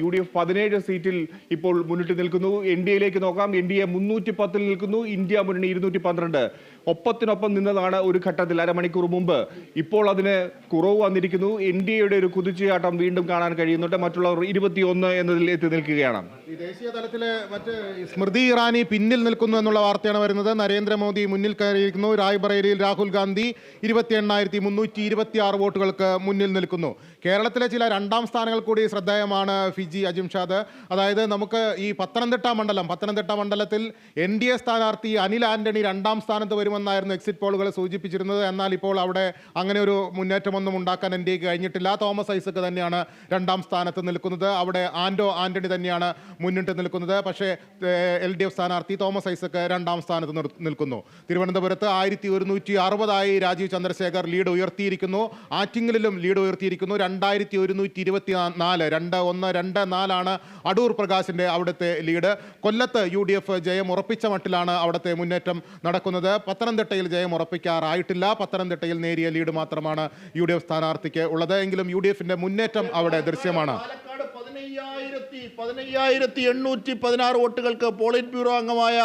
UDF 17 സീറ്റിൽ ഇപ്പോൾ മുന്നിട്ട് നിൽക്കുന്നു. NDAയിലേക്ക് നോക്കാം. NDA 310 നിൽക്കുന്നു. ഇന്ത്യ മുന്നണി 212. ഒപ്പത്തിനൊപ്പം നിന്നതാണ് ഒരു ഘട്ടത്തിൽ അരമണിക്കൂർ മുമ്പ്. ഇപ്പോൾ അതിന് കുറവ് വന്നിരിക്കുന്നു. NDAയുടെ ഒരു കുതിച്ചുചാട്ടം വീണ്ടും കാണാൻ കഴിയുന്നുണ്ട്. മറ്റുള്ളവർ 21 എന്നതിൽ എത്തി നിൽക്കുകയാണ്. ദേശീയ തലത്തിലെ മറ്റ് സ്മൃതി ഇറാനി പിന്നിൽ നിൽക്കുന്നു എന്നുള്ള വാർത്തയാണ് വരുന്നത്. നരേന്ദ്രമോദി മുന്നിൽ കയറിയിരിക്കുന്നു. റായ്ബറേലിയിൽ രാഹുൽ ഗാന്ധി 28,326 വോട്ടുകൾക്ക് മുന്നിൽ നിൽക്കുന്നു. കേരളത്തിലെ ചില രണ്ടാം സ്ഥാനങ്ങൾ കൂടി ശ്രദ്ധേയമാണ് ഫിജി അജിംഷാദ്. അതായത് നമുക്ക് ഈ പത്തനംതിട്ട മണ്ഡലത്തിൽ NDA സ്ഥാനാർത്ഥി അനിൽ ആന്റണി രണ്ടാം സ്ഥാനത്ത് വരുമെന്നായിരുന്നു എക്സിറ്റ് പോളുകൾ സൂചിപ്പിച്ചിരുന്നത്. എന്നാൽ ഇപ്പോൾ അവിടെ അങ്ങനെ ഒരു മുന്നേറ്റമൊന്നും ഉണ്ടാക്കാൻ NDAക്ക് കഴിഞ്ഞിട്ടില്ല. തോമസ് ഐസക് തന്നെയാണ് രണ്ടാം സ്ഥാനത്ത് നിൽക്കുന്നത്. അവിടെ ആന്റണി തന്നെയാണ് മുന്നിട്ട് നിൽക്കുന്നത്. പക്ഷേ LDF സ്ഥാനാർത്ഥി തോമസ് ഐസക് രണ്ടാം സ്ഥാനത്ത് നിൽക്കുന്നു. തിരുവനന്തപുരത്ത് 1160 രാജീവ് ചന്ദ്രശേഖർ ലീഡ് ഉയർത്തിയിരിക്കുന്നു. ആറ്റിങ്ങലിലും ലീഡ് ഉയർത്തിയിരിക്കുന്നു. 2124 അടൂർ പ്രകാശിന്റെ അവിടുത്തെ ലീഡ്. കൊല്ലത്ത് UDF ജയം ഉറപ്പിച്ച മട്ടിലാണ് അവിടുത്തെ മുന്നേറ്റം നടക്കുന്നത്. പത്തനംതിട്ടയിൽ ജയം ഉറപ്പിക്കാറായിട്ടില്ല. പത്തനംതിട്ടയിൽ നേരിയ ലീഡ് മാത്രമാണ് UDF സ്ഥാനാർത്ഥിക്ക് ഉള്ളത്. എങ്കിലും UDFന്റെ മുന്നേറ്റം അവിടെ ദൃശ്യമാണ്. 15,816 വോട്ടുകൾക്ക് പോളിറ്റ് ബ്യൂറോ അംഗമായ